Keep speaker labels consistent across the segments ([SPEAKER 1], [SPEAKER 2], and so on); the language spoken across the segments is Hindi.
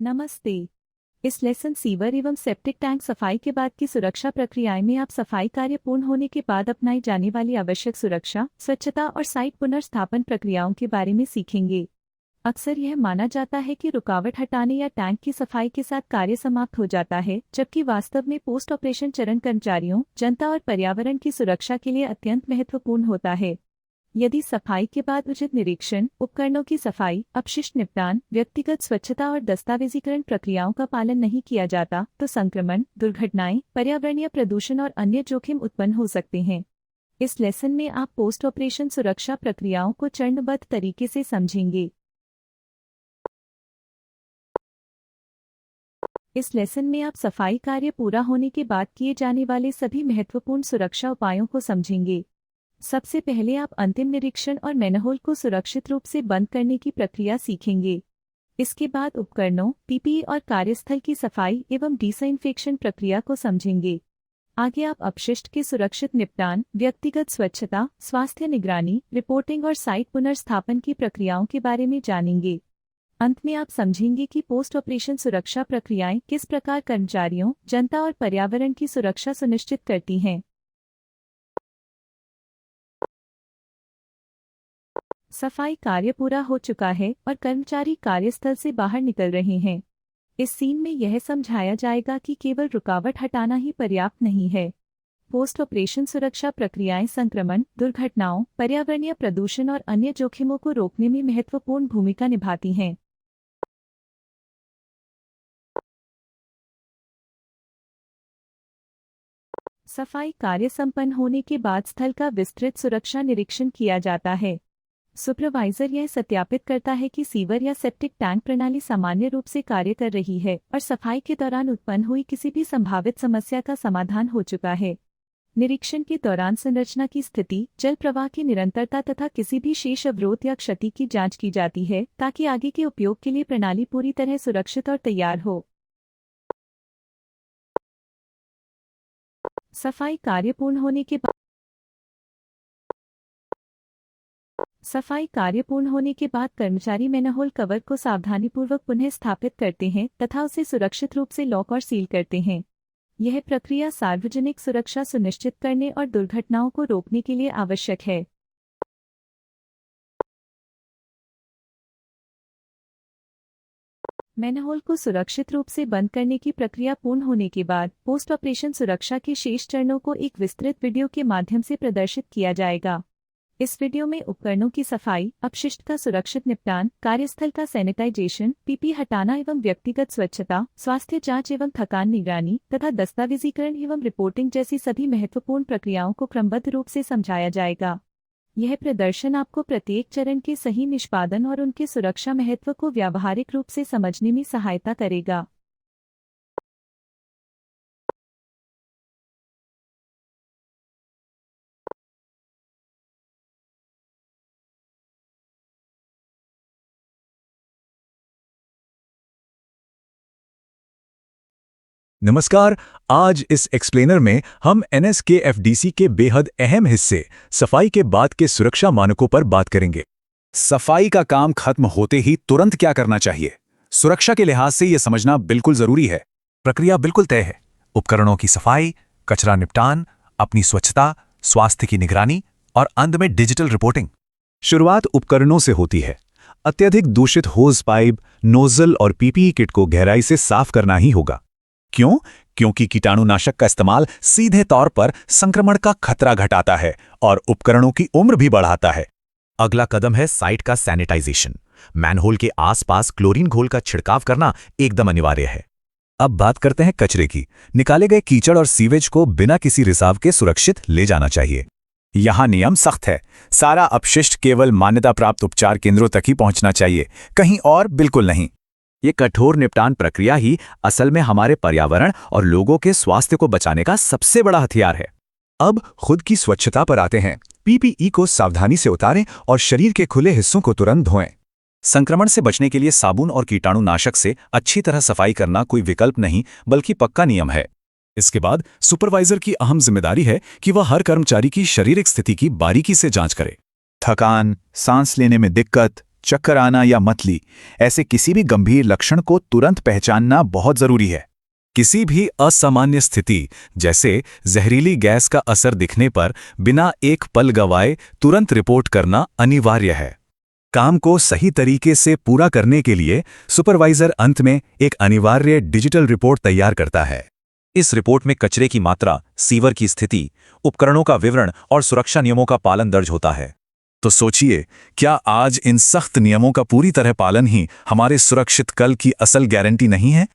[SPEAKER 1] नमस्ते। इस लेसन सीवर एवं सेप्टिक टैंक सफाई के बाद की सुरक्षा प्रक्रियाएं में आप सफाई कार्य पूर्ण होने के बाद अपनाई जाने वाली आवश्यक सुरक्षा, स्वच्छता और साइट पुनर्स्थापन प्रक्रियाओं के बारे में सीखेंगे। अक्सर यह माना जाता है कि रुकावट हटाने या टैंक की सफाई के साथ कार्य समाप्त हो जाता है, जबकि वास्तव में पोस्ट ऑपरेशन चरण कर्मचारियों, जनता और पर्यावरण की सुरक्षा के लिए अत्यंत महत्वपूर्ण होता है। यदि सफाई के बाद उचित निरीक्षण, उपकरणों की सफाई, अपशिष्ट निपटान, व्यक्तिगत स्वच्छता और दस्तावेजीकरण प्रक्रियाओं का पालन नहीं किया जाता, तो संक्रमण, दुर्घटनाएं, पर्यावरणीय प्रदूषण और अन्य जोखिम उत्पन्न हो सकते हैं। इस लेसन में आप पोस्ट ऑपरेशन सुरक्षा प्रक्रियाओं को चरणबद्ध तरीके से समझेंगे। इस लेसन में आप सफाई कार्य पूरा होने के बाद किए जाने वाले सभी महत्वपूर्ण सुरक्षा उपायों को समझेंगे। सबसे पहले आप अंतिम निरीक्षण और मैनहोल को सुरक्षित रूप से बंद करने की प्रक्रिया सीखेंगे। इसके बाद उपकरणों, पीपीई और कार्यस्थल की सफाई एवं डिसइंफेक्शन प्रक्रिया को समझेंगे। आगे आप अपशिष्ट के सुरक्षित निपटान, व्यक्तिगत स्वच्छता, स्वास्थ्य निगरानी, रिपोर्टिंग और साइट पुनर्स्थापन की प्रक्रियाओं के बारे में जानेंगे। अंत में आप समझेंगे कि पोस्ट ऑपरेशन सुरक्षा प्रक्रियाएं किस प्रकार कर्मचारियों, जनता और पर्यावरण की सुरक्षा सुनिश्चित करती हैं। सफाई कार्य पूरा हो चुका है और कर्मचारी कार्यस्थल से बाहर निकल रहे हैं। इस सीन में यह समझाया जाएगा कि केवल रुकावट हटाना ही पर्याप्त नहीं है। पोस्ट ऑपरेशन सुरक्षा प्रक्रियाएं संक्रमण, दुर्घटनाओं, पर्यावरणीय प्रदूषण और अन्य जोखिमों को रोकने में महत्वपूर्ण भूमिका निभाती हैं। सफाई कार्य संपन्न होने के बाद स्थल का विस्तृत सुरक्षा निरीक्षण किया जाता है। सुपरवाइजर यह सत्यापित करता है कि सीवर या सेप्टिक टैंक प्रणाली सामान्य रूप से कार्य कर रही है और सफाई के दौरान उत्पन्न हुई किसी भी संभावित समस्या का समाधान हो चुका है। निरीक्षण के दौरान संरचना की स्थिति, जल प्रवाह की निरंतरता तथा किसी भी शेष अवरोध या क्षति की जांच की जाती है, ताकि आगे के उपयोग के लिए प्रणाली पूरी तरह सुरक्षित और तैयार हो। सफाई कार्य पूर्ण होने के बाद कर्मचारी मैनहोल कवर को सावधानीपूर्वक पुनः स्थापित करते हैं तथा उसे सुरक्षित रूप से लॉक और सील करते हैं। यह प्रक्रिया सार्वजनिक सुरक्षा सुनिश्चित करने और दुर्घटनाओं को रोकने के लिए आवश्यक है। मैनहोल को सुरक्षित रूप से बंद करने की प्रक्रिया पूर्ण होने के बाद पोस्ट ऑपरेशन सुरक्षा के शेष चरणों को एक विस्तृत वीडियो के माध्यम से प्रदर्शित किया जाएगा। इस वीडियो में उपकरणों की सफाई, अपशिष्ट का सुरक्षित निपटान, कार्यस्थल का सैनिटाइजेशन, पीपी हटाना एवं व्यक्तिगत स्वच्छता, स्वास्थ्य जांच एवं थकान निगरानी तथा दस्तावेजीकरण एवं रिपोर्टिंग जैसी सभी महत्वपूर्ण प्रक्रियाओं को क्रमबद्ध रूप से समझाया जाएगा। यह प्रदर्शन आपको प्रत्येक चरण के सही निष्पादन और उनके सुरक्षा महत्व को व्यावहारिक रूप से समझने में सहायता करेगा।
[SPEAKER 2] नमस्कार। आज इस एक्सप्लेनर में हम NSKFDC के बेहद अहम हिस्से सफाई के बाद के सुरक्षा मानकों पर बात करेंगे।
[SPEAKER 3] सफाई का काम खत्म होते ही तुरंत क्या करना चाहिए, सुरक्षा के लिहाज से यह समझना बिल्कुल जरूरी है।
[SPEAKER 2] प्रक्रिया बिल्कुल तय है। उपकरणों की सफाई, कचरा निपटान, अपनी स्वच्छता, स्वास्थ्य की निगरानी और अंत में डिजिटल रिपोर्टिंग।
[SPEAKER 3] शुरुआत उपकरणों से होती है। अत्यधिक दूषित होज पाइप, नोजल और पीपीई किट को गहराई से साफ करना ही होगा। क्यों? क्योंकि कीटाणुनाशक का इस्तेमाल सीधे तौर पर संक्रमण का खतरा घटाता है और उपकरणों की उम्र भी बढ़ाता है।
[SPEAKER 2] अगला कदम है साइट का सैनिटाइजेशन। मैनहोल के आसपास क्लोरीन घोल का छिड़काव करना एकदम अनिवार्य है। अब बात करते हैं कचरे की। निकाले गए कीचड़ और सीवेज को बिना किसी रिसाव के सुरक्षित ले जाना चाहिए।
[SPEAKER 3] यहाँ नियम सख्त है। सारा अपशिष्ट केवल मान्यता प्राप्त उपचार केंद्रों तक ही पहुंचना चाहिए, कहीं और बिल्कुल नहीं।
[SPEAKER 2] ये कठोर निपटान प्रक्रिया ही असल में हमारे पर्यावरण और लोगों के स्वास्थ्य को बचाने का सबसे बड़ा हथियार है।
[SPEAKER 3] अब खुद की स्वच्छता पर आते हैं। पीपीई को सावधानी से उतारें और शरीर के खुले हिस्सों को तुरंत धोएं।
[SPEAKER 2] संक्रमण से बचने के लिए साबुन और कीटाणुनाशक से अच्छी तरह सफाई करना कोई विकल्प नहीं, बल्कि पक्का नियम है।
[SPEAKER 3] इसके बाद सुपरवाइजर की अहम जिम्मेदारी है कि वह हर कर्मचारी की शारीरिक स्थिति की बारीकी से जांच करे। थकान, सांस लेने में दिक्कत, चक्कर आना या मतली, ऐसे किसी भी गंभीर लक्षण को तुरंत पहचानना बहुत जरूरी है।
[SPEAKER 2] किसी भी असामान्य स्थिति जैसे जहरीली गैस का असर दिखने पर बिना एक पल गवाए तुरंत रिपोर्ट करना अनिवार्य है। काम को सही तरीके से पूरा करने के लिए सुपरवाइजर अंत में एक अनिवार्य डिजिटल रिपोर्ट तैयार करता है। इस रिपोर्ट में कचरे की मात्रा, सीवर की स्थिति, उपकरणों का विवरण और सुरक्षा नियमों का पालन दर्ज होता है। तो सोचिए, क्या आज इन सख्त नियमों का पूरी तरह पालन ही हमारे सुरक्षित कल की असल गारंटी नहीं है?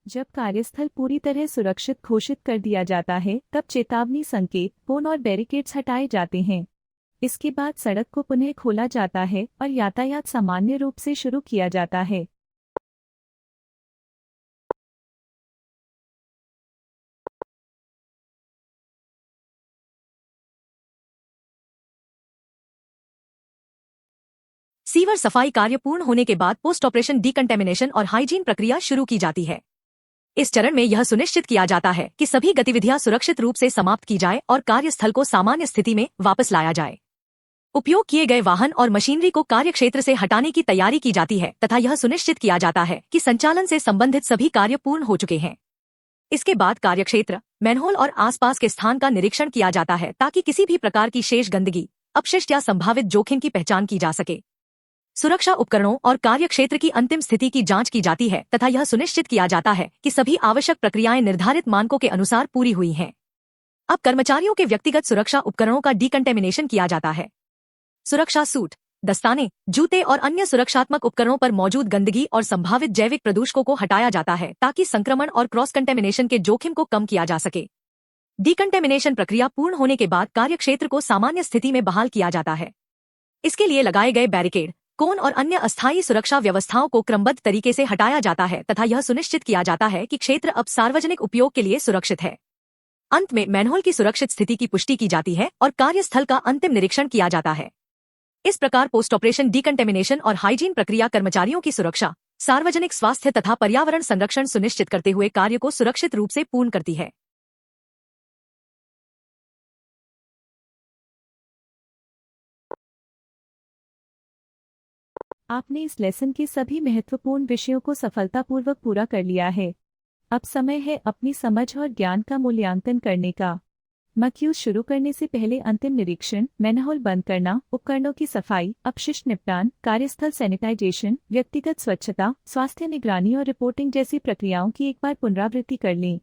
[SPEAKER 1] जब कार्यस्थल पूरी तरह सुरक्षित घोषित कर दिया जाता है, तब चेतावनी संकेत, कोन और बैरिकेड्स हटाए जाते हैं। इसके बाद सड़क को पुनः खोला जाता है और यातायात सामान्य रूप से शुरू किया जाता है।
[SPEAKER 4] सीवर सफाई कार्य पूर्ण होने के बाद पोस्ट ऑपरेशन डिकंटेमिनेशन और हाइजीन प्रक्रिया शुरू की जाती है। इस चरण में यह सुनिश्चित किया जाता है कि सभी गतिविधियां सुरक्षित रूप से समाप्त की जाए और कार्यस्थल को सामान्य स्थिति में वापस लाया जाए। उपयोग किए गए वाहन और मशीनरी को कार्यक्षेत्र से हटाने की तैयारी की जाती है तथा यह सुनिश्चित किया जाता है कि संचालन से संबंधित सभी कार्य पूर्ण हो चुके हैं। इसके बाद कार्यक्षेत्र, मैनहोल और आसपास के स्थान का निरीक्षण किया जाता है ताकि किसी भी प्रकार की शेष गंदगी, अपशिष्ट या संभावित जोखिम की पहचान की जा सके। सुरक्षा उपकरणों और कार्यक्षेत्र की अंतिम स्थिति की जांच की जाती है तथा यह सुनिश्चित किया जाता है कि सभी आवश्यक प्रक्रियाएं निर्धारित मानकों के अनुसार पूरी हुई हैं। अब कर्मचारियों के व्यक्तिगत सुरक्षा उपकरणों का डिकंटेमिनेशन किया जाता है। सुरक्षा सूट, दस्ताने, जूते और अन्य सुरक्षात्मक उपकरणों पर मौजूद गंदगी और संभावित जैविक प्रदूषकों को हटाया जाता है ताकि संक्रमण और क्रॉस कंटेमिनेशन के जोखिम को कम किया जा सके। डिकंटेमिनेशन प्रक्रिया पूर्ण होने के बाद कार्यक्षेत्र को सामान्य स्थिति में बहाल किया जाता है। इसके लिए लगाए गए बैरिकेड, कोन और अन्य अस्थायी सुरक्षा व्यवस्थाओं को क्रमबद्ध तरीके से हटाया जाता है तथा यह सुनिश्चित किया जाता है कि क्षेत्र अब सार्वजनिक उपयोग के लिए सुरक्षित है। अंत में मैनहोल की सुरक्षित स्थिति की पुष्टि की जाती है और कार्यस्थल का अंतिम निरीक्षण किया जाता है। इस प्रकार पोस्ट ऑपरेशन डिकंटेमिनेशन और हाइजीन प्रक्रिया कर्मचारियों की सुरक्षा, सार्वजनिक स्वास्थ्य तथा पर्यावरण संरक्षण सुनिश्चित करते हुए कार्य को सुरक्षित रूप से पूर्ण करती है।
[SPEAKER 1] आपने इस लेसन के सभी महत्वपूर्ण विषयों को सफलतापूर्वक पूरा कर लिया है। अब समय है अपनी समझ और ज्ञान का मूल्यांकन करने का। मक्यूज शुरू करने से पहले अंतिम निरीक्षण, मैनहोल बंद करना, उपकरणों की सफाई, अपशिष्ट निपटान, कार्यस्थल सैनिटाइजेशन, व्यक्तिगत स्वच्छता, स्वास्थ्य निगरानी और रिपोर्टिंग जैसी प्रक्रियाओं की एक बार पुनरावृत्ति कर लें।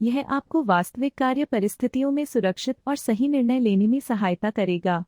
[SPEAKER 1] यह आपको वास्तविक कार्य परिस्थितियों में सुरक्षित और सही निर्णय लेने में सहायता करेगा।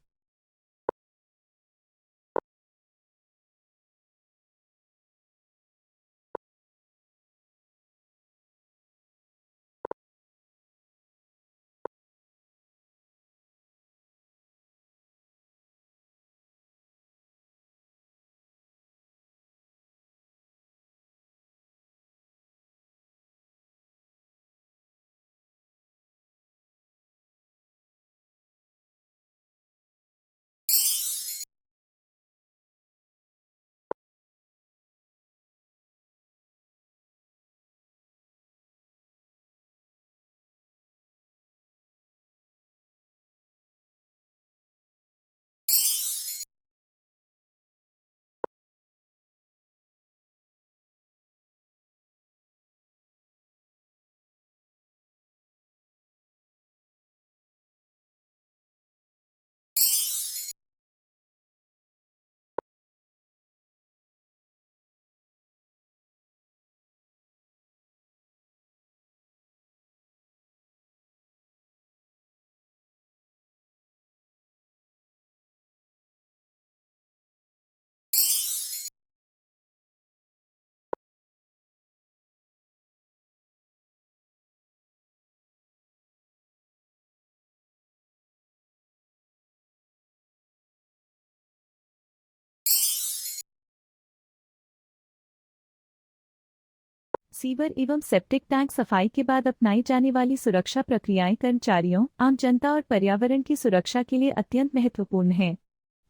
[SPEAKER 1] सीवर एवं सेप्टिक टैंक सफाई के बाद अपनाई जाने वाली सुरक्षा प्रक्रियाएं कर्मचारियों, आम जनता और पर्यावरण की सुरक्षा के लिए अत्यंत महत्वपूर्ण हैं।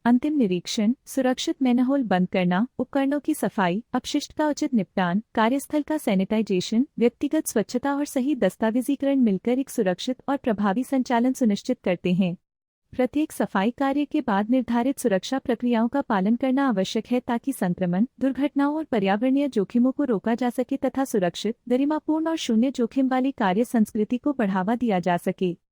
[SPEAKER 1] अंतिम निरीक्षण, सुरक्षित मैनहोल बंद करना, उपकरणों की सफाई, अपशिष्ट का उचित निपटान, कार्यस्थल का सैनिटाइजेशन, व्यक्तिगत स्वच्छता और सही दस्तावेजीकरण मिलकर एक सुरक्षित और प्रभावी संचालन सुनिश्चित करते हैं। प्रत्येक सफाई कार्य के बाद निर्धारित सुरक्षा प्रक्रियाओं का पालन करना आवश्यक है ताकि संक्रमण, दुर्घटनाओं और पर्यावरणीय जोखिमों को रोका जा सके तथा सुरक्षित, गरिमापूर्ण और शून्य जोखिम वाली कार्य संस्कृति को बढ़ावा दिया जा सके।